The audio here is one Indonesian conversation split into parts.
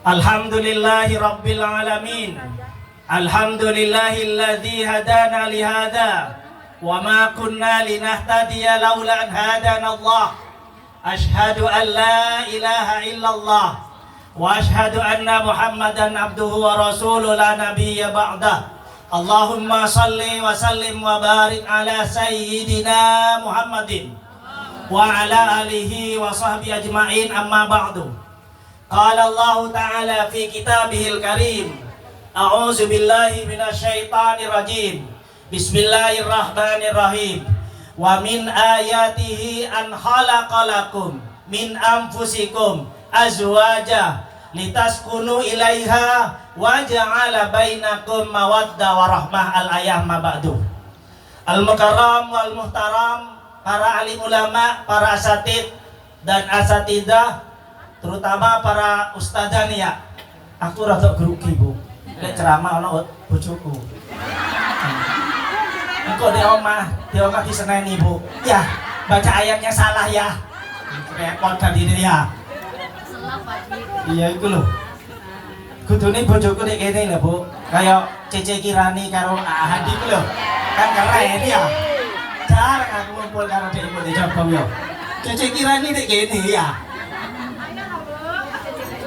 Alhamdulillahi Rabbil Alamin. Alhamdulillahilladzi hadana lihada wa ma kunna linahtadiya laula an hadana Allah. Ashhadu an la ilaha illallah wa ashhadu anna Muhammadan abduhu wa rasuluhu la nabiyya ba'dah. Allahumma salli wa sallim wa barik ala sayyidina Muhammadin wa ala alihi wa sahbihi ajma'in, amma ba'du. Qala Allah Ta'ala fi kitabihil karim, a'udzu billahi minasyaitonir rajim. Bismillahirrahmanirrahim. Wa min ayatihi an khalaqalakum min anfusikum azwaja litaskunu ilaiha wa ja'ala bainakum mawaddah wa rahmah. Al-ayah ma ba'du. Al-mukarram wal muhtaram, para alim ulama, para asatid dan asatidah, terutama para ustadzan ya. Aku rada grogi, Bu. Nek ceramah ana bojoku. Engko di omah diseneni, Bu. Ya, baca ayatnya salah ya. Repot tadi ya. Iya iku lho. Kudune bojoku nek kene lho, Bu. Kayak Cece Kirani karo Hadi ku lho. Kan keren ya. Jarang aku ngumpul karo dekmu di Jombang yo. Cece Kirani nek kene ya.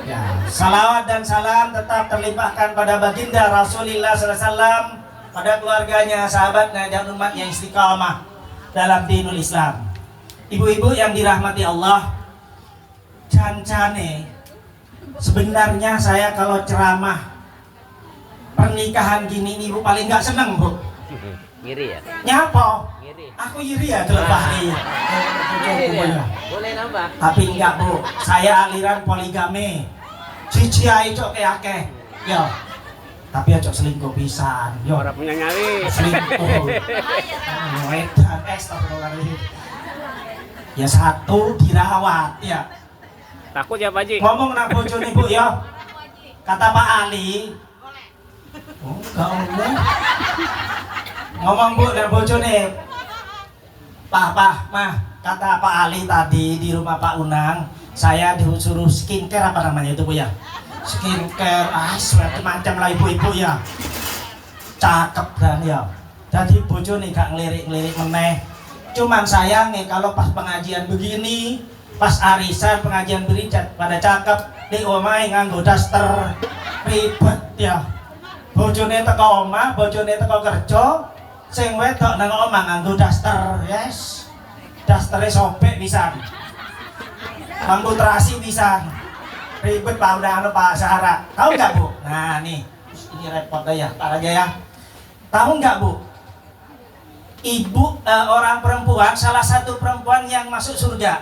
Ya, salawat dan salam tetap terlimpahkan pada baginda Rasulullah SAW, pada keluarganya, sahabatnya, dan umat yang istiqamah dalam dinul Islam. Ibu-ibu yang dirahmati Allah, cancane sebenarnya saya kalau ceramah pernikahan gini ibu paling nggak seneng, Bu. Ngiri ya? Nyapa? Ngiri. Aku iri ya terlepas nih. Boleh nambah. Tapi enggak, Bu. Saya aliran poligami. Cici ae cok akeh. Yo. Tapi aja selingkuh pisan. Yo. Ora punya nyali. Selingkuh. Wedan astagfirullahaladzim. Ya satu dirawat ya. Takut ya Pak Haji? Ngomong nak bojone Bu ya. Kata Pak Ali. Oh, enggak oleh. Ngomong Bu nak bojone. Mah, kata Pak Ali tadi di rumah Pak Unang, saya disuruh skincare apa namanya itu Bu ya? Skincare, macam-macam lah ibu-ibu ya. Cakep kan ya. Jadi bojone gak ngelirik-ngelirik meneh. Cuman sayang nih kalau pas pengajian begini, pas arisan pengajian berijat pada cakep, di omahe nganggo daster ribet ya. Bojone teko omah, bojone teko kerja, sing wedok nang omah nganggo daster, yes. Dastere sobek pisan. Nganggo terasi pisan. Ribet Pak udah Pak Sahara. Tahu enggak, Bu? Nah, nih. Ini repot ya, Pak Raja ya. Tahu enggak, Bu? Ibu orang perempuan, salah satu perempuan yang masuk surga.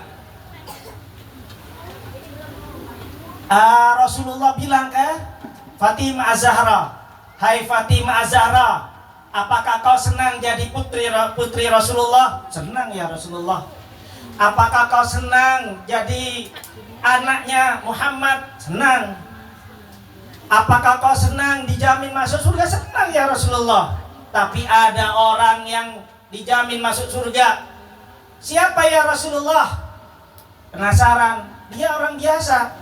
Rasulullah bilang ke Fatimah Az-Zahra, "Hai Fatimah Az-Zahra, apakah kau senang jadi putri Rasulullah?" Senang ya Rasulullah. "Apakah kau senang jadi anaknya Muhammad?" Senang. "Apakah kau senang dijamin masuk surga?" Senang ya Rasulullah. Tapi ada orang yang dijamin masuk surga. Siapa ya Rasulullah? Penasaran. Dia orang biasa.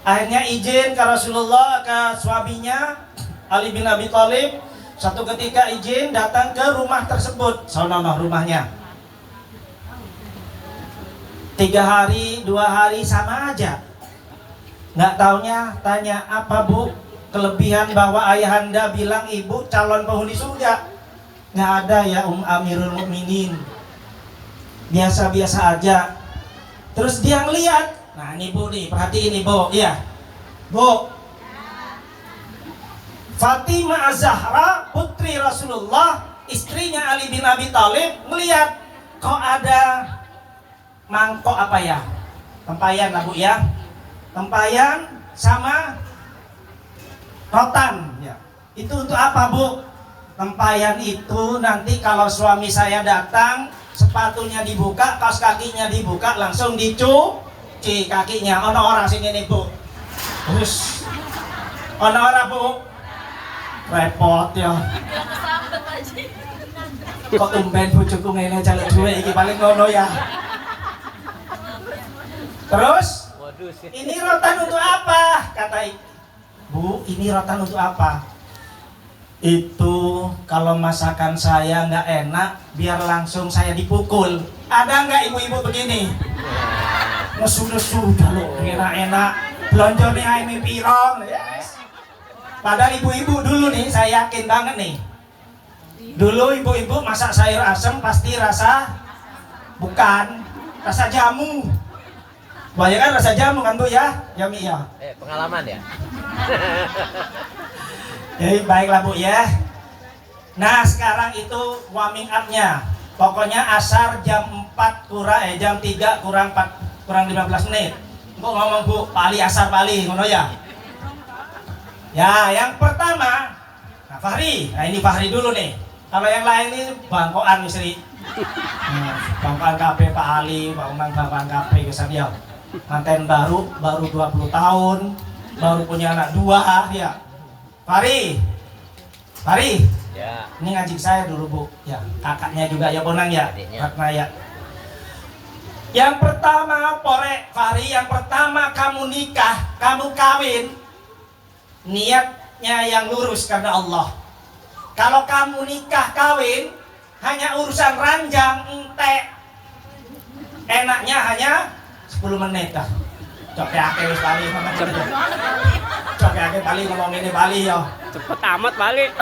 Akhirnya izin ke Rasulullah, ke suaminya Ali bin Abi Thalib. Satu ketika izin datang ke rumah tersebut. Sonono rumahnya. 3 hari, 2 hari sama aja. Nggak taunya tanya, "Apa Bu kelebihan bahwa ayahanda bilang ibu calon penghuni surga?" Nggak ada ya Amirul Mukminin. Biasa-biasa aja. Terus dia ngeliat. Nah ini Bu nih, perhatiin nih Bu. Iya Bu, Fatimah Az-Zahra, putri Rasulullah, istrinya Ali bin Abi Thalib, ngeliat kok ada mangkok apa ya? Tempayan lah Bu ya. Tempayan sama rotan ya. Itu untuk apa Bu? Tempayan itu nanti kalau suami saya datang, sepatunya dibuka, kaos kakinya dibuka, langsung dicuci kakinya. Ono orang sini nih Bu. Terus ono orang Bu. Repot ya. Kok tumben bojoku ngene jaluk duwe iki paling ngono ya. Terus Ini rotan untuk apa? Kata Bu, ini rotan untuk apa? Itu kalau masakan saya nggak enak, biar langsung saya dipukul. Ada nggak ibu-ibu begini? Nesu-nesu, kalau enak-enak, belanja nih ayam pirong. Yes. Padahal ibu-ibu dulu nih, saya yakin banget nih. Dulu ibu-ibu masak sayur asem pasti rasa bukan rasa jamu. Bayangkan rasa jamu kan Bu ya? Ya Mi ya. Pengalaman ya? Baiklah Bu ya. Nah sekarang itu warming up-nya. Pokoknya asar jam 4 kurang jam 3 kurang 4 kurang 15 menit. Engko ngomong Bu, pali asar pali ngono ya. Ya, yang pertama nah Fahri. Nah ini Fahri dulu nih. Kalau yang lain ini bangkoan istri. Bangkoan KP Pak Ali, Pak Umang bangkoan KP kesan ya. Manten baru 20 tahun, baru punya anak 2 ya. Fahri, Ya. ini ngajik saya dulu Bu, ya kakaknya juga ya Bonang ya, kakaknya ya. Yang pertama Porek, Fahri, yang pertama kamu nikah, kamu kawin, niatnya yang lurus karena Allah. Kalau kamu nikah kawin, hanya urusan ranjang, entek, enaknya hanya 10 menit dah. Coba ake wis bali ngomong. Coba ake bali ngomong ini bali ya. Cepet amat balik.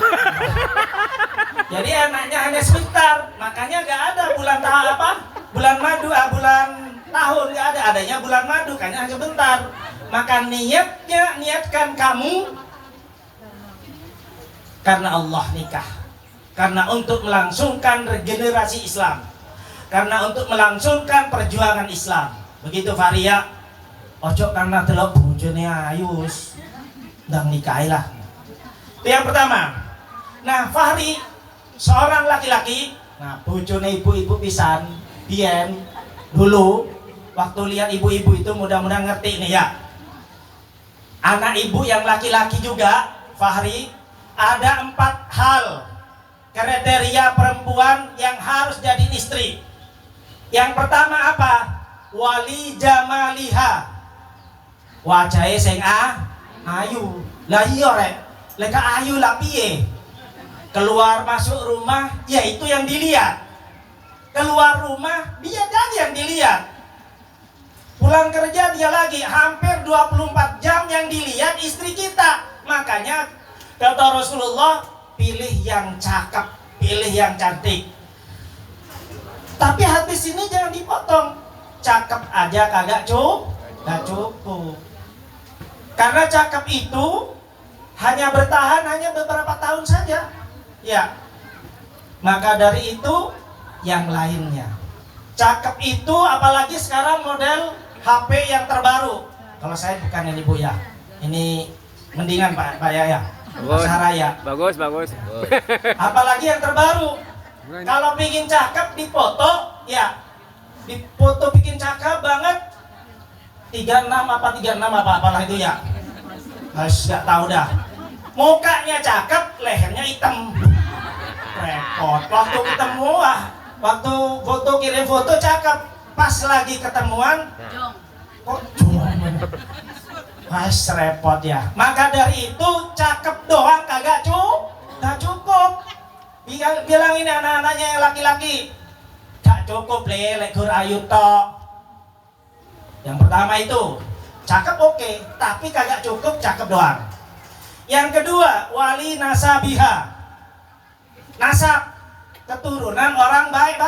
Jadi enaknya hanya sebentar. Makanya nggak ada bulan bulan madu, bulan tahun nggak ada. Adanya bulan madu, kayaknya hanya sebentar. Maka niatkan kamu karena Allah nikah. Karena untuk melangsungkan regenerasi Islam. Karena untuk melangsungkan perjuangan Islam. Begitu Faria. Ojo karena delok bojone ayus ndang nikahilah. Itu yang pertama. Nah, Fahri seorang laki-laki, nah bojone ibu-ibu pisan, biyen dulu waktu lihat ibu-ibu itu mudah-mudahan ngerti nih ya. Anak ibu yang laki-laki juga, Fahri, ada 4 hal kriteria perempuan yang harus jadi istri. Yang pertama apa? Wali jamaliha. Wajahe sing ayu. Lah iya rek, lek ayu lah piye? Keluar masuk rumah, ya itu yang dilihat. Keluar rumah, dia jadi yang dilihat. Pulang kerja dia lagi, hampir 24 jam yang dilihat istri kita. Makanya kata Rasulullah, pilih yang cakep, pilih yang cantik. Tapi hadis ini jangan dipotong. Cakep aja kagak cukup. Karena cakep itu hanya bertahan hanya beberapa tahun saja. Ya. Maka dari itu yang lainnya. Cakep itu apalagi sekarang model HP yang terbaru. Kalau saya bukan ini Bu ya. Ini mendingan Pak Yaya. Pak Saraya. Bagus. Apalagi yang terbaru. Kalau bikin cakep dipoto, ya. Dipoto bikin cakep banget. 36 apalah itu ya. Harus nggak tahu dah. Mukanya cakep, lehernya hitam. Repot. Waktu ketemu waktu foto kirim foto cakep, pas lagi ketemuan kok Mas repot ya. Maka dari itu cakep doang kagak cukup. Bilang ini anak-anaknya yang laki-laki, gak cukup lek gur ayu tok. Yang pertama itu cakep oke, tapi kagak cukup cakep doang. Yang kedua, wali nasabiha. Nasab, keturunan orang baik.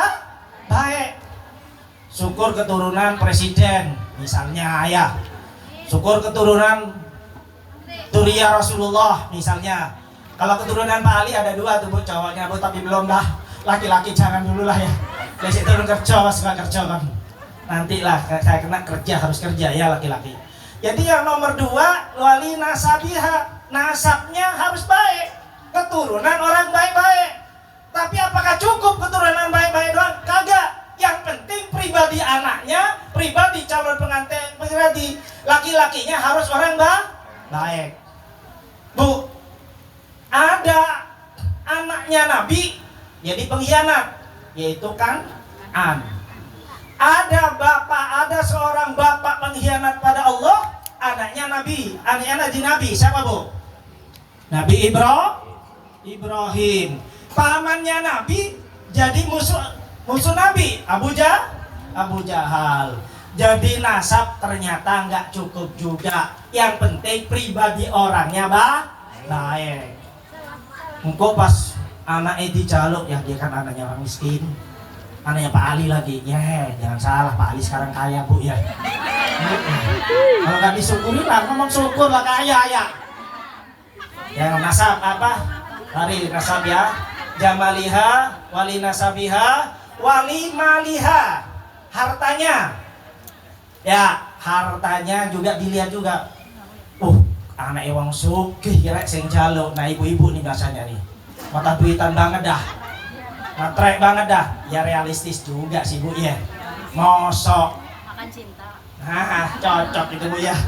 Syukur keturunan presiden, misalnya ayah. Syukur keturunan Turia Rasulullah, misalnya. Kalau keturunan Pak Ali ada 2 tuh Bu, cowoknya Bu, tapi belum dah. Laki-laki jangan dulu lah ya. Dari turun kerja, suka kerja kan. Nantilah saya kena kerja, harus kerja ya laki-laki. Jadi yang nomor 2, wali nasabiha. Nasabnya harus baik, keturunan orang baik-baik. Tapi apakah cukup keturunan baik-baik doang? Kagak. Yang penting pribadi anaknya, pribadi calon pengantin, pribadi laki-lakinya harus orang baik. Bu, ada anaknya Nabi jadi pengkhianat, yaitu Kan'an. Ada seorang bapak pengkhianat pada Allah, anaknya Nabi. Siapa Bu? Nabi Ibrahim. Pamannya Nabi jadi musuh Nabi, Abu Jahal. Jadi nasab ternyata nggak cukup juga. Yang penting pribadi orangnya baik. Engkau pas anaknya dijaluk, ya dia kan anaknya orang miskin, anaknya Pak Ali lagi, ya jangan salah, Pak Ali sekarang kaya Bu ya. Kalau nggak disyukuri lah, ngomong syukur lah kaya ya. Yang nasab apa? Hari nasab ya. Jamaliha, wali nasabiha, wali maliha. Hartanya, ya hartanya juga dilihat juga. Anak wong sugih kira sing jaluk. Nah ibu-ibu nih biasanya nih mata duitan banget dah, matrek banget dah. Ya realistis juga sih Bu ya. Mosok Makan cinta. nah cocok itu Bu ya.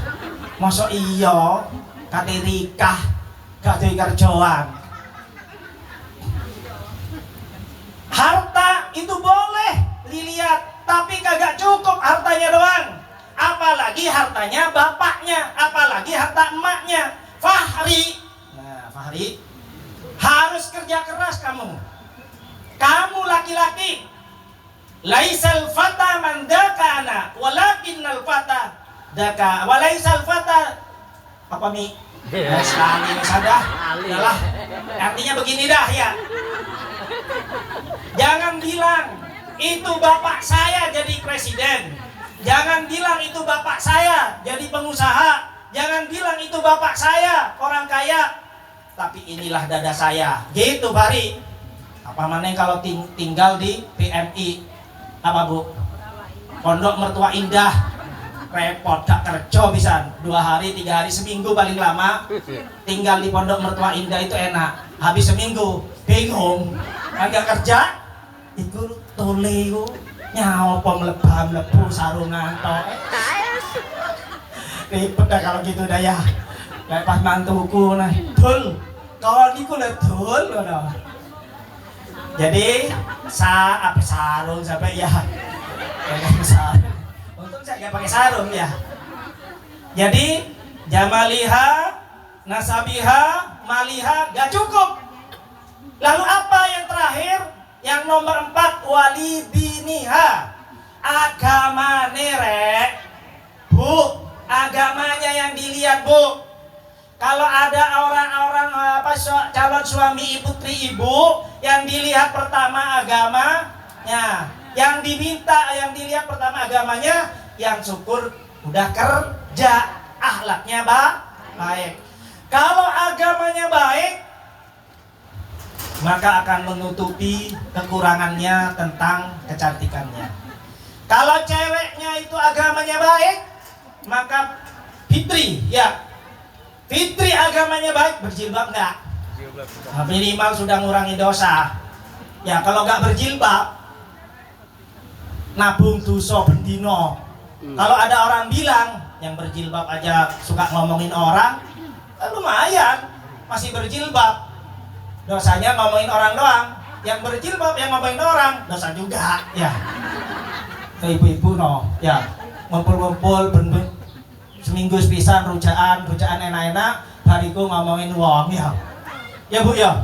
Mosok iyo kate nikah gak duwe kerjaan. Harta itu boleh dilihat, tapi kagak cukup hartanya doang. Apalagi hartanya bapaknya, apalagi harta emaknya. Fahri, nah Fahri harus kerja keras kamu. Kamu laki-laki. Laisal fata man dakana, walakinnal fata daka. Walaisal fata apa Mi? Sekali sadah. Yalah. Artinya begini dah ya. Jangan bilang itu bapak saya jadi presiden. Jangan bilang itu bapak saya jadi pengusaha. Jangan bilang itu bapak saya orang kaya. Tapi inilah dada saya. Gitu Fahri. Apa mana kalau tinggal di PMI apa Bu? Pondok Mertua Indah. Repot gak kerja bisa 2 hari 3 hari seminggu paling lama. Tinggal di Pondok Mertua Indah itu enak. Habis seminggu bingung. Agak kerja itu toleo nyawa melebu sarungan tok. Ribet dah kalau gitu dah ya. Kayak pas mantuku nah, dul. Kalau niku le dul ngono. Jadi sarung sampai ya. Pakai sarung. Untung saya enggak pakai sarung ya. Jadi jamaliha, nasabiha, maliha gak cukup. Lalu apa yang terakhir? Yang nomor 4 walidiniha. Agama nerek Bu, agamanya yang dilihat Bu. Kalau ada orang-orang calon suami putri ibu, yang dilihat pertama agamanya, yang dilihat pertama agamanya, yang syukur udah kerja, akhlaknya baik. Kalau agamanya baik, maka akan menutupi kekurangannya tentang kecantikannya. Kalau ceweknya itu agamanya baik, maka Fitri agamanya baik, berjilbab enggak? Minimal sudah ngurangi dosa. Ya kalau enggak berjilbab, nabung dosa bendino. Kalau ada orang bilang yang berjilbab aja suka ngomongin orang, lumayan masih berjilbab. Dosanya ngomongin orang doang. Yang berjilbab yang ngomongin orang, dosa juga ya. Ibu-ibu ya ngumpul-ngumpul seminggu sepisan rujaan enak-enak, hariku ngomongin wong ya. Ya Bu ya.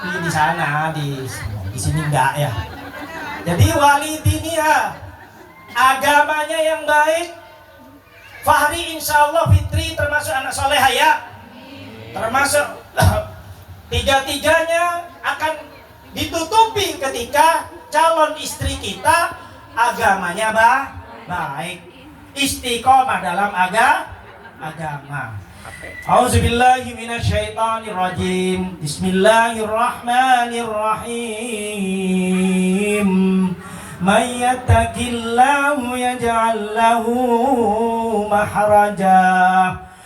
Di sana di sini enggak ya. Jadi walidiniha, agamanya yang baik. Fahri insyaallah Fitri termasuk anak soleha ya. Termasuk tiga-tiganya akan ditutupi ketika calon istri kita agamanya baik, istiqomah dalam agama. Auzubillahi minasyaitonirrajim. Bismillahirrahmanirrahim. May yattaqillahu yaj'al lahu mahraja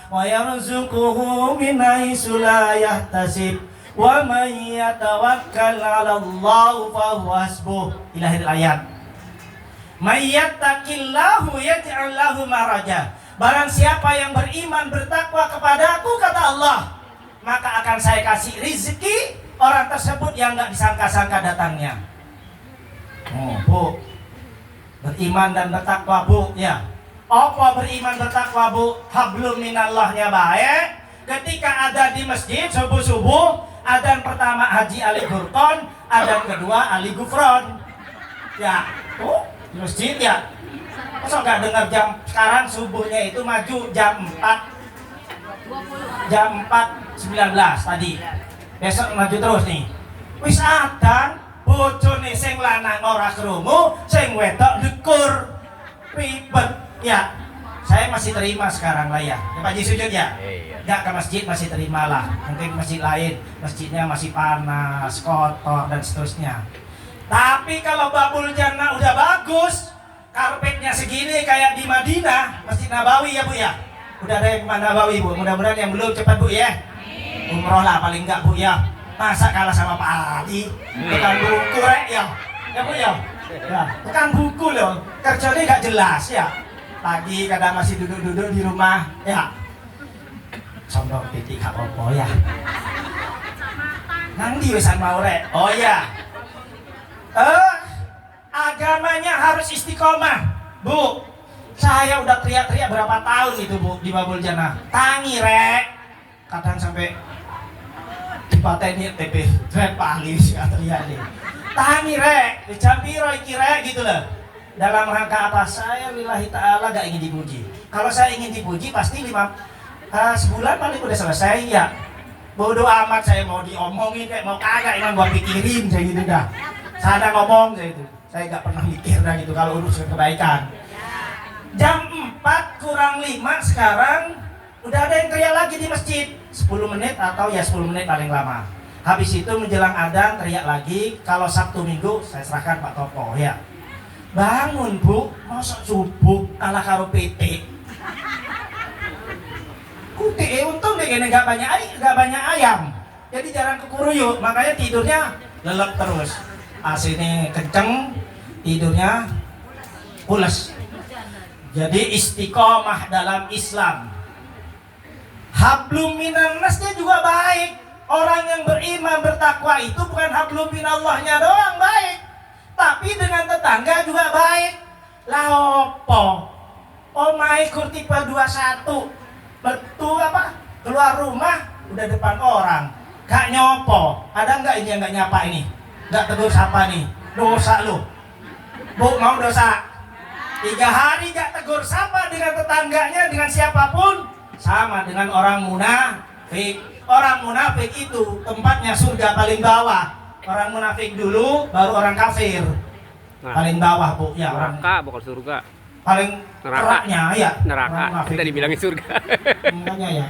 wa yarzuquhu min haitsu la yahtasib. Wa may yatawakkal 'ala Allah fa huwa hasbuh. Ila akhir ayat. May yattaqillahu yaj'al lahu mahraja. Barang siapa yang beriman bertakwa kepadaku, kata Allah, maka akan saya kasih rezeki orang tersebut yang enggak disangka-sangka datangnya. Bu, beriman dan bertakwa Bu ya. Apa beriman bertakwa bu? Hablum minallahnya baik. Ketika ada di masjid subuh-subuh, adzan pertama Haji Ali Gurton, adzan kedua Ali Gufron. Ya, tuh di masjid ya. Masa nggak dengar jam sekarang subuhnya itu maju jam 4.19 tadi. Besok maju terus nih. Wis adzan, bojone sing lanang ora krungu, sing wedok ndukur. Ribet. Ya, saya masih terima sekarang lah ya. Ya Pak Haji sujud ya? Enggak ke masjid masih terima lah. Mungkin masjid lain, masjidnya masih panas, kotor dan seterusnya. Tapi kalau Babul Jannah udah bagus, karpetnya segini kayak di Madinah, Masjid Nabawi ya Bu ya? Udah ada yang ke Nabawi Bu, mudah-mudahan yang belum cepat Bu ya. Umroh lah paling enggak Bu ya. Masa kalah sama Pak Ali? Bukan buku ya? Ya Bu ya? Ya, bukan buku loh, kerjanya nggak jelas ya. Lagi kadang masih duduk-duduk di rumah ya. Sombong titik apa ya. Nang di wesan mau rek. Oh ya. Agamanya harus istiqomah, Bu. Saya udah teriak-teriak berapa tahun itu Bu di Babul Jannah. Tangi rek. Kadang sampai dipateni TP. Pak Ali sih teriak nih. Tangi rek, dicampiro iki rek gitu loh. Dalam rangka apa? Saya lillahi ta'ala gak ingin dipuji. Kalau saya ingin dipuji pasti sebulan paling udah selesai ya. Bodoh amat saya mau diomongin kayak mau kagak, emang gua pikirin saya gitu dah. Sana ngomong saya itu. Saya gak pernah mikir dah gitu kalau urusan kebaikan. Jam 4 kurang 5 sekarang udah ada yang teriak lagi di masjid. 10 menit atau ya 10 menit paling lama. Habis itu menjelang adzan teriak lagi. Kalau Sabtu Minggu saya serahkan Pak Topo ya. Bangun Bu, masa subuh ala karo PT. Kuti untung deh gini gak banyak ayam. Jadi jarang kekuruyuk, makanya tidurnya lelep terus. AC ini kenceng, tidurnya pules. Jadi istiqomah dalam Islam. Hablum minan nasnya juga baik. Orang yang beriman bertakwa itu bukan hablum minallahnya doang baik, tapi dengan tetangga juga baik. Lah opo? Omai kurtipa 21. Betul apa? Keluar rumah udah depan orang. Gak nyopo. Ada enggak ini yang enggak nyapa ini? Enggak tegur sapa nih. Dosa lu. Bu mau dosa? 3 hari gak tegur sapa dengan tetangganya, dengan siapapun, sama dengan orang munafik. Orang munafik itu tempatnya surga paling bawah. Orang munafik dulu, baru orang kafir. Nah, paling bawah Bu ya. Neraka bukan surga. Paling keraknya ya. Neraka. Kita dibilangin surga. Makanya ya,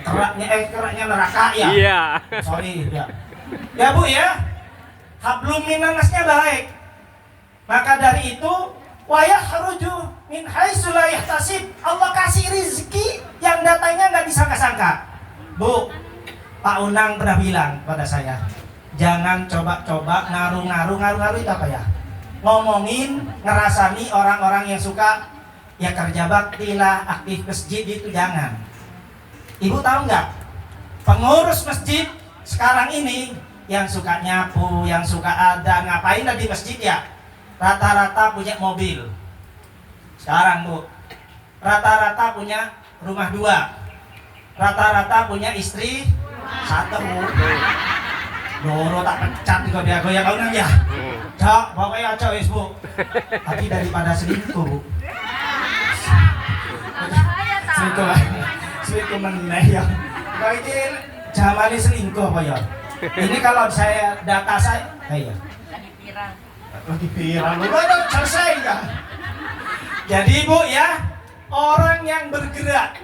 keraknya neraka ya. Iya. Sorry ya. Ya Bu ya. Hablum minannasnya baik. Maka dari itu wayahruju min haitsu la yahtasib. Allah kasih rezeki yang datangnya nggak disangka-sangka. Bu, Pak Unang pernah bilang pada saya, jangan coba-coba ngaruh itu apa ya? Ngomongin, ngerasani orang-orang yang suka ya kerja bakti lah, aktif masjid itu jangan. Ibu tahu nggak? Pengurus masjid sekarang ini yang suka nyapu, yang suka ada ngapain di masjid ya? Rata-rata punya mobil. Sekarang Bu, rata-rata punya rumah 2. Rata-rata punya istri 1. Loro tak pecat juga dia goyang kau nang ya. Cok, pokoknya cok wis Bu. Tapi daripada selingkuh Bu. Selingkuh meneh ya. Kau ini jamane selingkuh apa ya? Ini kalau saya data saya, iya. Lagi viral. Udah selesai ya. Jadi Bu ya, orang yang bergerak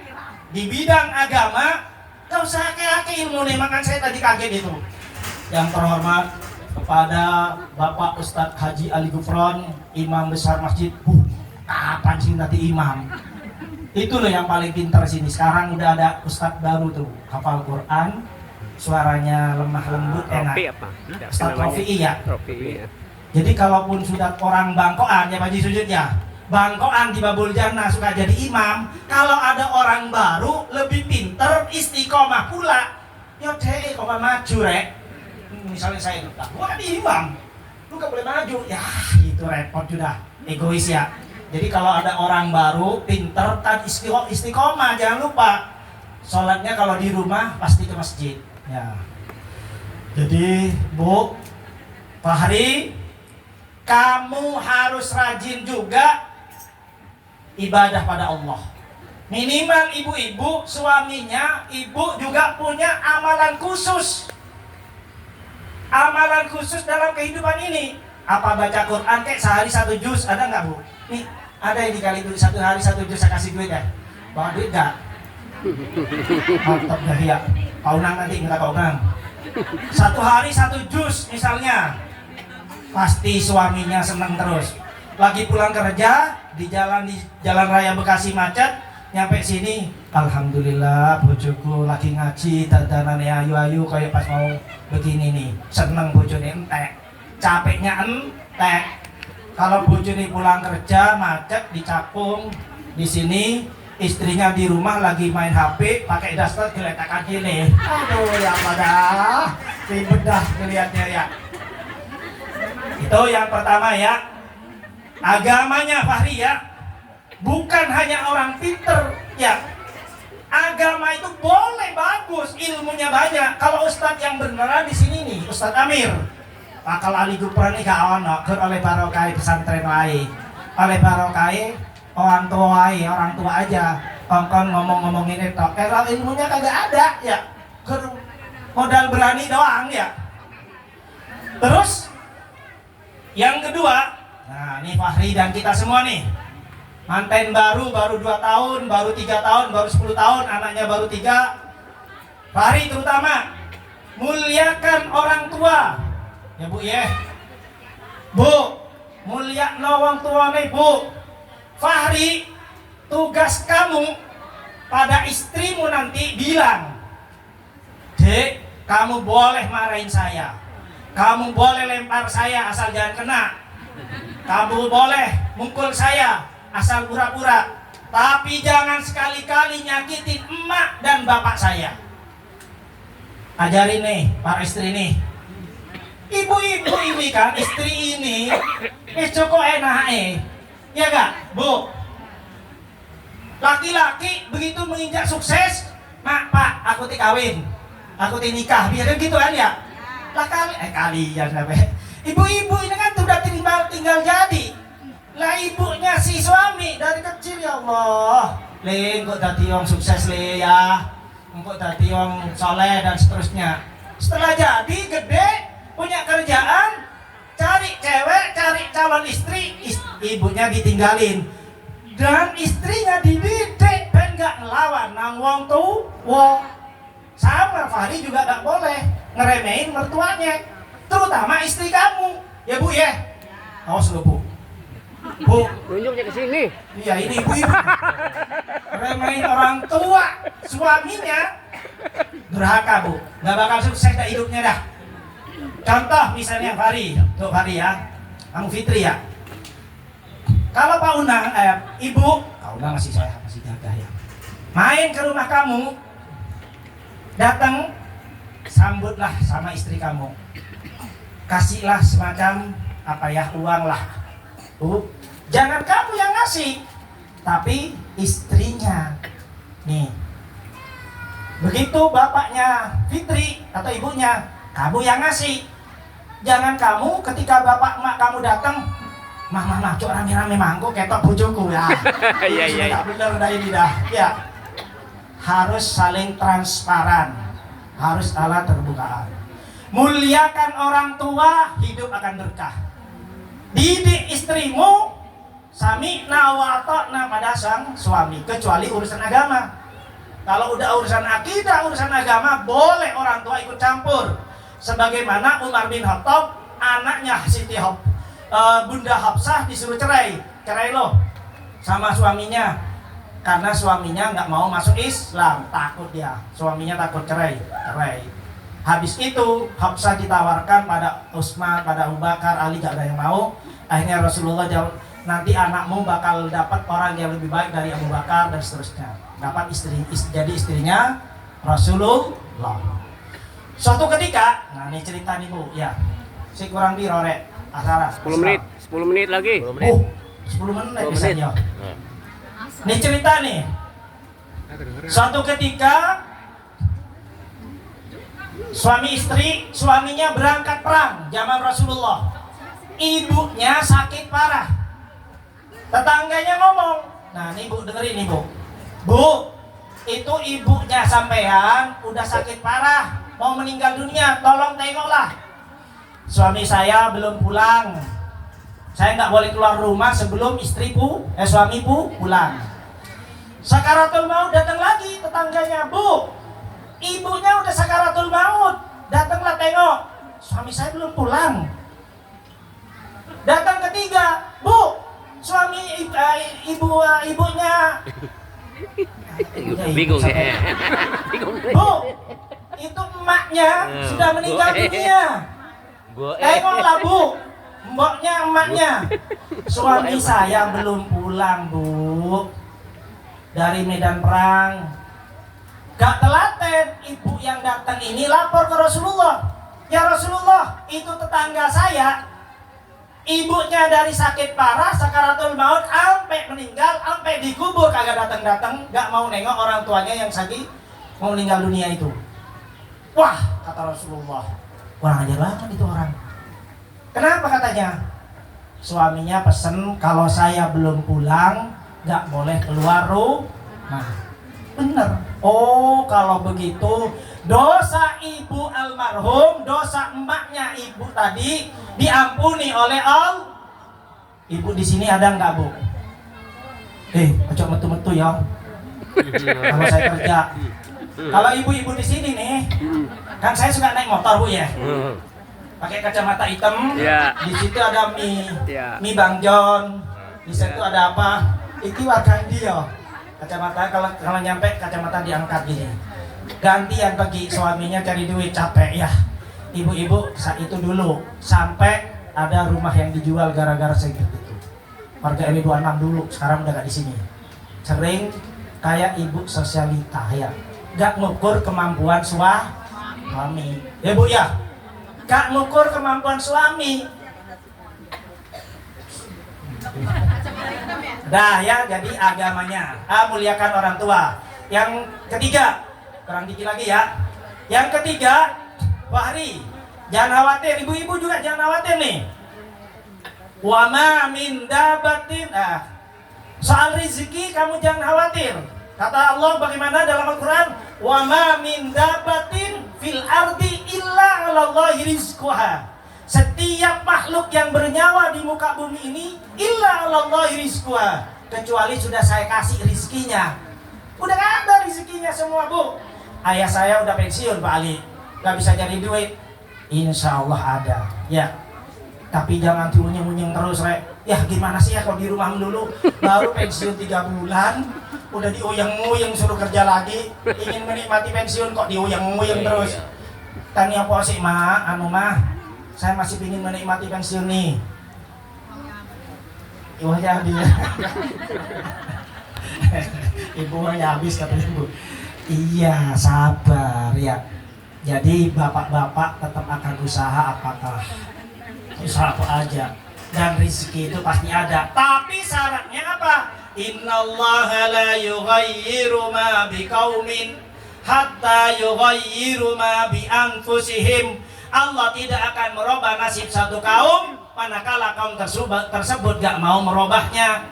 di bidang agama, gak usah kayak ilmu nih, makan saya tadi kaget itu. Yang terhormat kepada Bapak Ustadz Haji Ali Gufron, Imam Besar Masjid. Kapan sih nanti imam? Itu loh yang paling pintar sini. Sekarang udah ada Ustadz baru tuh, hafal Quran, suaranya lemah lembut, enak. Rofi apa? Ustadz Rofi iya. Rofi. Jadi kalaupun sudah orang bangkoan ya Pak Haji sujud ya, bangkoan di Babul Jannah suka jadi imam. Kalau ada orang baru lebih pinter, istiqomah pula, ya deh kok maju rek. Misalnya saya gua kan imam, lu gak boleh maju ya, itu repot sudah, egois ya. Jadi kalau ada orang baru, pinter, istiqomah, jangan lupa. Sholatnya kalau di rumah pasti ke masjid. Ya. Jadi Bu Fahri, kamu harus rajin juga ibadah pada Allah. Minimal ibu-ibu, suaminya, ibu juga punya amalan khusus. Amalan khusus dalam kehidupan ini. Apa baca Quran kayak sehari 1 juz, ada nggak Bu? Nih, ada yang dikali duit 1 hari 1 juz, saya kasih duit ya. Bawa duit nggak? Mantap dah ya. Kaunang nanti minta kaunang. 1 hari 1 juz misalnya. Pasti suaminya senang terus. Lagi pulang kerja di jalan raya Bekasi macet. Nyampe sini, alhamdulillah bojoku lagi ngaji, dandanane ayu-ayu kayak pas mau begini nih. Seneng bojone entek, capeknya entek. Kalau bojone pulang kerja macet dicapung di sini, istrinya di rumah lagi main HP, pakai daster geletakkan gini. Aduh ya pada ribet dah ngeliatnya ya. Itu yang pertama ya. Agamanya Fahri ya. Bukan hanya orang pinter ya. Agama itu boleh bagus, ilmunya banyak. Kalau ustadz yang beneran di sini nih, Ustadz Amir, bakal ali gupran ika ono, keur oleh barokai pesantren lain, oleh barokai orang tua aja, kongkon ngomong-ngomongin itu. Kalau ilmunya kagak ada ya, keur modal berani doang ya. Terus yang kedua, nah ini Fahri dan kita semua nih. Manten baru 2 tahun, baru 3 tahun, baru 10 tahun, anaknya baru 3. Fahri terutama, muliakan orang tua. Ya Bu ya. Bu, mulia orang tua nih Bu. Fahri, tugas kamu pada istrimu nanti bilang, Dek, kamu boleh marahin saya. Kamu boleh lempar saya asal jangan kena. Kamu boleh mukul saya asal pura-pura, tapi jangan sekali-kali nyakitin emak dan bapak saya. Ajarin nih para istri nih, ibu-ibu ini kan, istri ini cukup enak ya gak Bu? Laki-laki begitu menginjak sukses, mak pak aku kawin, aku nikah, biar gitu kan ya. Lah kalian sampai ibu-ibu ini kan sudah tinggal jadi. Lah ibunya si suami dari kecil ya Allah, le kok dadi wong sukses le ya, kok dadi wong soleh dan seterusnya. Setelah jadi gede punya kerjaan, cari cewek, cari calon istri, ibunya ditinggalin dan istrinya dididik ben gak ngelawan nang wong tuwa. Sama Fahri juga gak boleh ngeremehin mertuanya, terutama istri kamu ya Bu ya. Awas lo Bu. Bu, Tunjuknya ke sini. iya ini ibu-ibu remehin orang tua suaminya, durhaka Bu, nggak bakal sukses dah hidupnya dah. Contoh misalnya Fahri, tuh Fahri ya, kamu Fitri ya. Kalau Pak Unang, Ibu, Pak Unang masih saya masih jaga ya. Main ke rumah kamu, datang, sambutlah sama istri kamu, kasihlah semacam apa ya uang lah. Bu, jangan kamu yang ngasih, tapi istrinya. Nih, begitu bapaknya Fitri atau ibunya, kamu yang ngasih. Jangan kamu ketika bapak emak kamu datang, mah, cok rame-rame mangkuk ketok bojoku ya. Iya. Tak bener dah ini dah. Ya, harus saling transparan, harus ala terbukaan. Muliakan orang tua, hidup akan berkah. Didik istrimu sami'na wa ata'na pada sang suami, kecuali urusan agama. Kalau udah urusan akidah, urusan agama, boleh orang tua ikut campur. Sebagaimana Umar bin Khattab, anaknya Bunda Hafsah disuruh cerai loh sama suaminya, karena suaminya nggak mau masuk Islam, takut dia, suaminya takut cerai. Habis itu Hafsah ditawarkan pada Utsman, pada Abu Bakar, Ali gak ada yang mau. Akhirnya Rasulullah jawab, nanti anakmu bakal dapat orang yang lebih baik dari Abu Bakar dan seterusnya. Dapat jadi istrinya Rasulullah. Suatu ketika, nah ini cerita nih Bu, ya. Si kurang biro rek, asara. 10 menit lagi. 10 menit 10 bisa menit. ya. Ini cerita nih. Suatu ketika suami istri, suaminya berangkat perang zaman Rasulullah. Ibunya sakit parah. Tetangganya ngomong, nah nih bu, dengerin nih bu. Bu, itu ibunya sampean udah sakit parah, mau meninggal dunia, tolong tengoklah. Suami saya belum pulang. Saya nggak boleh keluar rumah sebelum suamiku pulang. Sakaratul maut datang lagi tetangganya, bu, ibunya udah sakaratul maut, datanglah tengok. Suami saya belum pulang. Datang ketiga, bu, ibunya Bingung ya. bu, itu emaknya sudah meninggal dunia. Tengoklah bu, emaknya. Suami saya belum pulang bu, dari medan perang. Gak telaten, ibu yang datang ini lapor ke Rasulullah. Ya Rasulullah, itu tetangga saya, ibunya dari sakit parah, sakaratul maut, sampai meninggal, sampai dikubur kagak datang-datang, gak mau nengok orang tuanya yang sakit mau meninggal dunia itu. Wah, kata Rasulullah, kurang ajar banget itu orang. Kenapa katanya? Suaminya pesen kalau saya belum pulang, gak boleh keluar rumah. Bener. Oh, kalau begitu dosa ibu almarhum, dosa emaknya ibu tadi diampuni oleh Allah. Ibu di sini ada nggak bu? Ojo metu-metu ya. Kalau saya kerja. Kalau ibu-ibu di sini nih, kan saya suka naik motor bu ya. Pakai kacamata hitam. Ya. Di situ ada mie, Ya. mie Bang John. Di situ ada apa? Itu warga dia. Kacamata kalau nyampe kacamata diangkat gini. Gantian pergi suaminya cari duit, capek ya. Ibu-ibu saat itu dulu sampai ada rumah yang dijual gara-gara segitu itu. Warga RW 26 dulu, sekarang udah gak di sini. Sering kayak ibu sosialita ya. Gak ngukur kemampuan suami. Ya bu ya. Gak ngukur kemampuan suami. Dah ya, jadi agamanya muliakan orang tua. Yang ketiga, kurang dikit lagi ya. Yang ketiga, Fahri, jangan khawatir, ibu-ibu juga jangan khawatir nih. Wa ma min dabatin, soal rezeki kamu jangan khawatir. Kata Allah bagaimana dalam Al-Quran? Wa ma min dabatin fil ardi illa 'alallahi rizquha. Setiap makhluk yang bernyawa di muka bumi ini illa 'alallahi rizquha, kecuali sudah saya kasih rizkinya. Udah ada rizkinya semua bu. Ayah saya udah pensiun Pak Ali, gak bisa jadi duit. Insya Allah ada ya. Tapi jangan diunyeng-unyeng terus rek. Ya gimana sih ya kalau di rumah dulu baru pensiun 3 bulan udah diuyeng-uyeng suruh kerja lagi. Ingin menikmati pensiun kok diuyeng-uyeng terus. Tanya apa sih mah, saya masih ingin menikmati pensiun nih. Ibunya habis. Ibunya habis katanya ibu. Iya sabar ya. Jadi bapak-bapak tetap akan usaha usaha apa aja. Dan rezeki itu pasti ada. Tapi syaratnya apa? Innallaha la yughayyiru ma biqaumin hatta yughayyiru ma bi anfusihim. Allah tidak akan merubah nasib satu kaum manakala kaum tersebut gak mau merubahnya.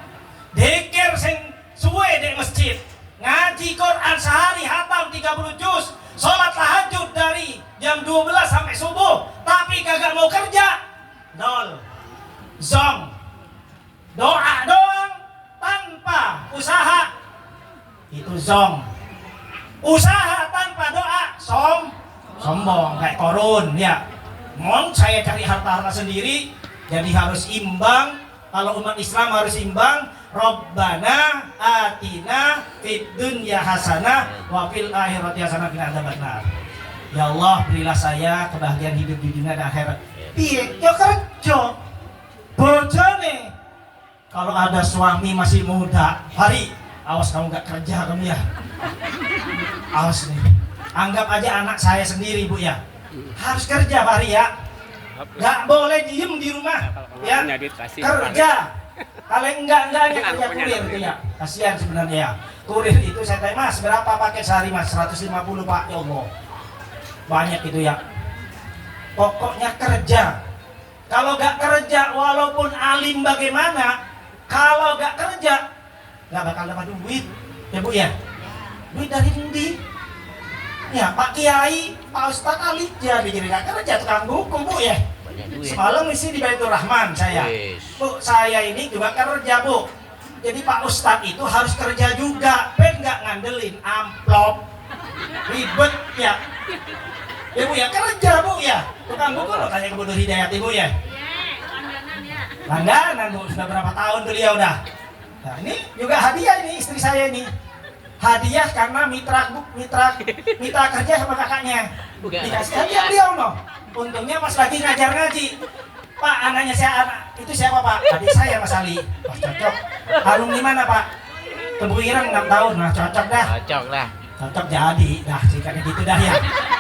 Dikir sing suwe di masjid, ngaji Quran sehari hatam 30 juz, sholat tahajud dari jam 12 sampai subuh, tapi kagak mau kerja, nol, zong, doa doang tanpa usaha, itu zong. Usaha tanpa doa, sombong kayak korun ya. Mon saya cari harta sendiri, jadi harus imbang. Kalau umat Islam harus imbang. Rabbana atina fid dunya hasanah wa fil akhirati hasanah wa qina adzabannar. Ya Allah, berilah saya kebahagiaan hidup di dunia dan akhirat. Piye? Ya kerja. Bojone. Kalau ada suami masih muda, Hari, awas kamu gak kerja kamu ya. Awas nih. Anggap aja anak saya sendiri bu ya. Harus kerja Fahri ya. Gak boleh diem di rumah ya. Kerja. Kalau enggak kerja kurir itu ya. Kasihan sebenarnya ya. Kurir itu saya tanya, Mas, berapa paket sehari Mas? 150 Pak. Ya Allah. Banyak itu ya. Pokoknya kerja. Kalau nggak kerja, walaupun alim bagaimana, kalau nggak kerja, nggak bakal dapat duit. Ya Bu ya? Duit dari endi? Ya Pak Kiai, Pak Ustadz Ali jadi nggak kerja, tukang buku Bu ya? Semalam isi di Baitur Rahman saya. Bu, saya ini juga kerja Bu. Jadi Pak Ustadz itu harus kerja juga. Nggak ngandelin amplop. Ribet ya. Ya Bu ya, kerja Bu ya. Tukang buku loh, tanya ke Bu Nur Hidayat Ibu ya. Langganan Bu, sudah berapa tahun beliau dah. Nah ini juga hadiah ini istri saya ini. Hadiah karena mitra kerja sama kakaknya. Dikasih hadiah beliau loh. Untungnya pas lagi ngajar ngaji. Pak, anaknya itu siapa Pak? Adik saya Mas Ali. Wah, cocok. Alumni mana Pak? Tebu Ireng 6 tahun. Nah cocok dah. Cocok jadi. Nah singkatnya gitu dah ya.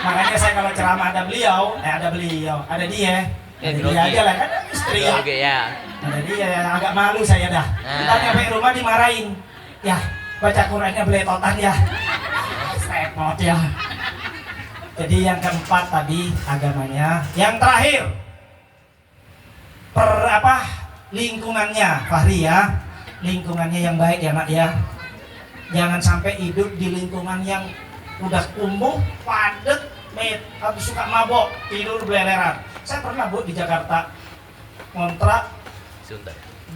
Makanya saya kalau ceramah ada ada dia. Ada dia aja lah kan istri ya. Ada dia agak malu saya dah. Kita nyampe rumah dimarahin. Ya, baca Qurannya beletotan ya. Repot ya. Jadi yang keempat tadi agamanya. Yang terakhir lingkungannya, Fahri ya. Lingkungannya yang baik ya Nak ya. Jangan sampai hidup di lingkungan yang udah kumuh, padat, habis suka mabok, tidur beleran. Saya pernah Bu di Jakarta kontrak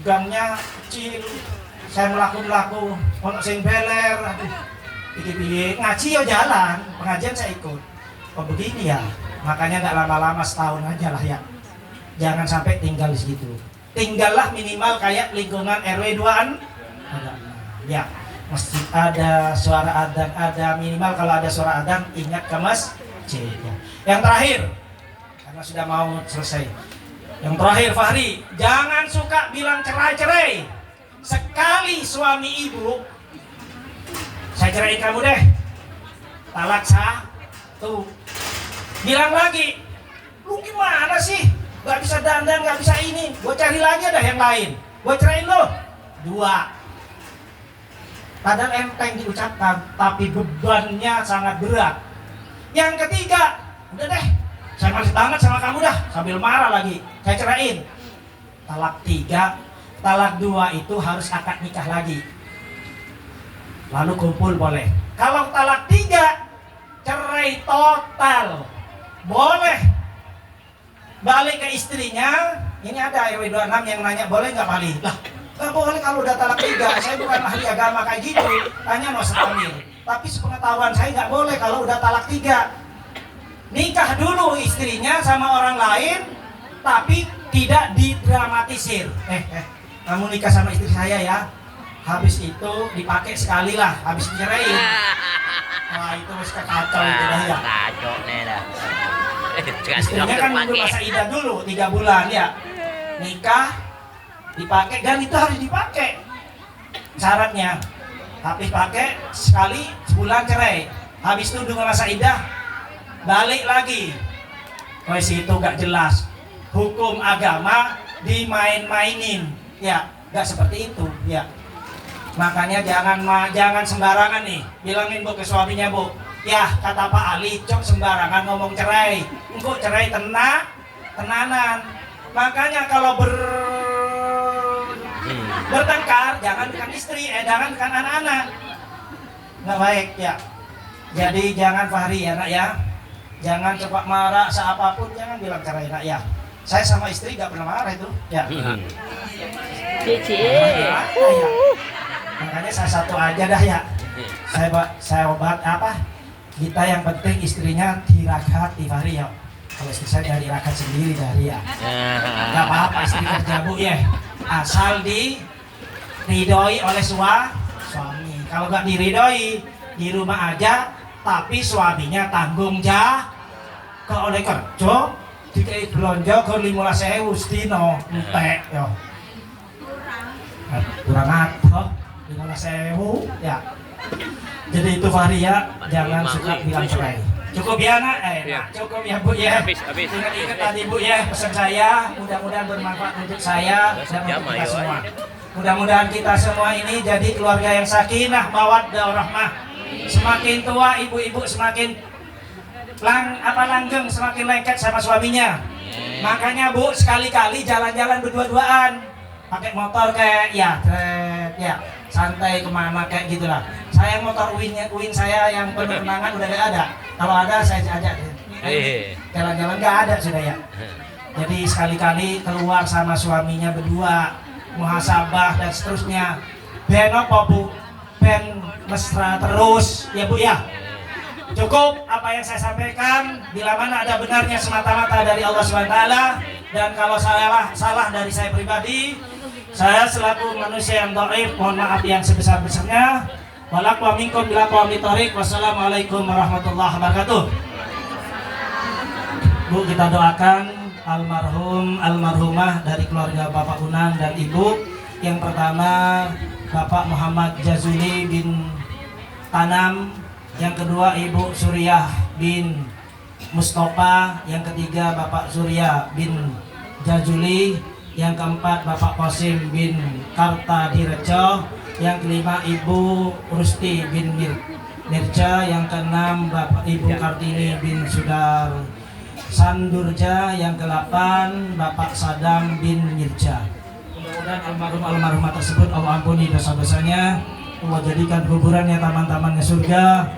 gangnya kecil, saya melaku untuk sing beler, piye ngaji ya jalan, pengajian saya ikut. Oh begini ya, makanya nggak lama-lama setahun aja lah ya. Jangan sampai tinggal di situ. Tinggallah minimal kayak lingkungan RW 2-an ada. Ya, masjid ada, suara adzan ada, minimal kalau ada suara adzan ingat ke masjid. Yang terakhir, karena sudah mau selesai. Yang terakhir Fahri, jangan suka bilang cerai-cerai. Sekali suami ibu, saya ceraiin kamu deh, talak satu. Bilang lagi, lu gimana sih? Gak bisa dandan, gak bisa ini. Gue cari lagi ada yang lain. Gue ceraiin lo. 2. Padahal enteng diucapkan, tapi bebannya sangat berat. Yang ketiga, udah deh, saya males banget sama kamu dah, sambil marah lagi, saya ceraiin. Talak 3, talak 2 itu harus akad nikah lagi. Lalu kumpul boleh. Kalau talak 3, cerai total. Boleh. Balik ke istrinya, ini ada RW 26 yang nanya, boleh nggak balik? Lah, nggak boleh kalau udah talak 3, saya bukan ahli agama kayak gitu. Tanya Mas Amir. Tapi sepengetahuan saya nggak boleh kalau udah talak 3. Nikah dulu istrinya sama orang lain, tapi tidak didramatisir. Kamu nikah sama istri saya ya, habis itu dipakai sekali lah, habis diceraiin. Wah itu harus kacau itu dah ya. Kacau nih dah. Istrinya kan nunggu masa idah dulu 3 bulan ya. Nikah, dipakai dan itu harus dipakai. Syaratnya, habis pakai sekali sebulan cerai. Habis itu nunggu masa idah, balik lagi. Wes itu gak jelas. Hukum agama dimain-mainin. Ya, gak seperti itu. Ya. Makanya jangan sembarangan nih. Bilangin Bu ke suaminya Bu. Ya kata Pak Ali, cok sembarangan ngomong cerai. Engkau cerai tenanan. Makanya kalau bertengkar jangan dengan istri, jangan dengan anak-anak. Nggak baik ya. Jadi jangan Fahri ya Nak ya. Jangan cepat marah seapapun, jangan bilang cerai Nak ya. Saya sama istri nggak pernah marah itu ya. Cici. Makanya saya satu aja dah ya. Saya obat apa? Kita yang penting istrinya diragati Fahri ya. Kalau istri saya diragat sendiri dari ya. Gak apa-apa istri kerja Bu ya. Asal diridhoi oleh suami. Kalau gak diridhoi di rumah aja, tapi suaminya tanggung jawab. Kalau oleh kerja dikai belanja ke 15.000 sedino entek yo. Kurang apa? 15.000 ya. Jadi itu Fahri ya, jangan suka bilang cerai. Cukup ya Nak? Ya. Cukup ya Bu ya. Habis. Ingat tadi Bu ya pesan saya, mudah-mudahan bermanfaat untuk saya dan untuk kita semua. Mudah-mudahan kita semua ini jadi keluarga yang sakinah, mawaddah, warahmah. Semakin tua ibu-ibu semakin langgeng, semakin lengket sama suaminya. Makanya Bu, sekali-kali jalan-jalan berdua-duaan, pakai motor kayak ya santai kemana kayak gitulah. Saya motor Win saya yang penuh kenangan udah gak ada. Kalau ada saya ajak. Jalan-jalan gak ada sudah ya. Jadi sekali-kali keluar sama suaminya berdua, muhasabah dan seterusnya. Ben apa Bu? Ben mesra terus ya Bu ya. Cukup apa yang saya sampaikan, bila mana ada benarnya semata-mata dari Allah SWT, dan kalau salah dari saya pribadi, saya selaku manusia yang dhaif mohon maaf yang sebesar-besarnya. Walaqwa minkum bila qawmi thariq. Wassalamualaikum warahmatullahi wabarakatuh. Bu, kita doakan almarhumah dari keluarga Bapak Unang dan Ibu. Yang pertama Bapak Muhammad Jazuli bin Tanam, yang kedua Ibu Suriah bin Mustafa, yang ketiga Bapak Surya bin Jazuli, yang keempat Bapak Qasim bin Kartadirejo, yang kelima Ibu Rusti bin Mirja, yang keenam Bapak Ibu Kartini bin Sudar Sandurja, yang ke-8 Bapak Sadam bin Mirja. Mudah-mudahan almarhumah tersebut Allah ampuni dosa-dosanya, Allah jadikan kuburannya taman-tamannya surga,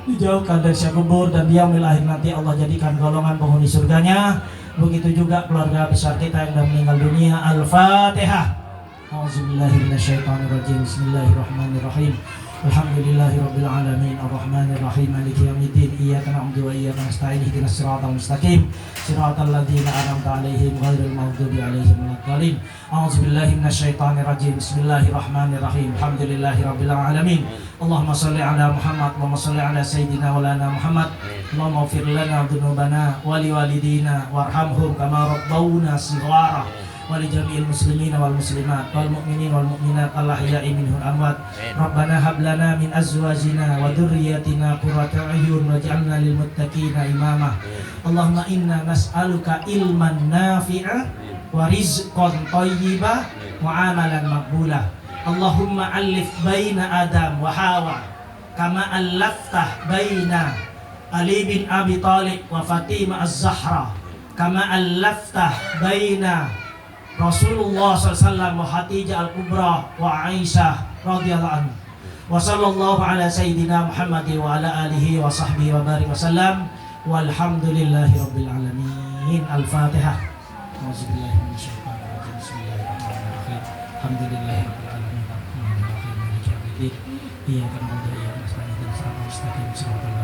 dijauhkan dari syakubur kubur, dan dia lahir nanti Allah jadikan golongan penghuni surganya. Begitu juga keluarga besar kita yang sudah meninggal dunia. Al-Fatihah. A'udzubillahiminasyaitonirrajim. Bismillahirrahmanirrahim. Alhamdulillahirabbil alamin arrahmanir rahim maliki yaumiddin iyyaka na'budu wa iyyaka nasta'in ihdinas siratal mustaqim siratal ladzina an'amta 'alaihim ghairil maghdubi 'alaihim waladdallin. A'udzubillahi minasyaitonir rajim. Bismillahirrahmanirrahim. Alhamdulillahirabbil alamin. Allahumma shalli ala Muhammad wa shalli ala sayyidina wa lana Muhammad. Allahumma ighfir lana dzunubana wa liwalidina warhamhum kama rabbawna shighara. Walijami'il muslimina wal muslimat wal mu'minin wal mu'minat al-ahya'i minhum amwat. Rabbana hab lana min azwajina wa dhurriyyatina qurrata a'yun waj'alna lil muttaqina imama. Allahumma inna nas'aluka ilman nafi'a wa rizqan thayyiba wa amalan maqbula. Allahumma alif baina Adam wa Hawa kama allaftah baina Ali bin Abi Thalib wa Fatimah az-Zahra kama allaftah baina Rasulullah SAW wa Khadijah al-Kubra wa Aisyah radhiyallahu anhu. Wa sallallahu ala sayyidina Muhammad wa ala alihi wa sahbihi wa barik wa sallam. Walhamdulillahi rabbil alamin. Al-Fatihah. Auzubillahi minasyaitonir rajim. Bismillahirrahmanirrahim. Alhamdulillahi rabbil alamin. Arrahmanir rahim. Maliki yaumiddin. Iyyaka na'budu wa iyyaka nasta'in. Ihdinas siratal mustaqim. Siratal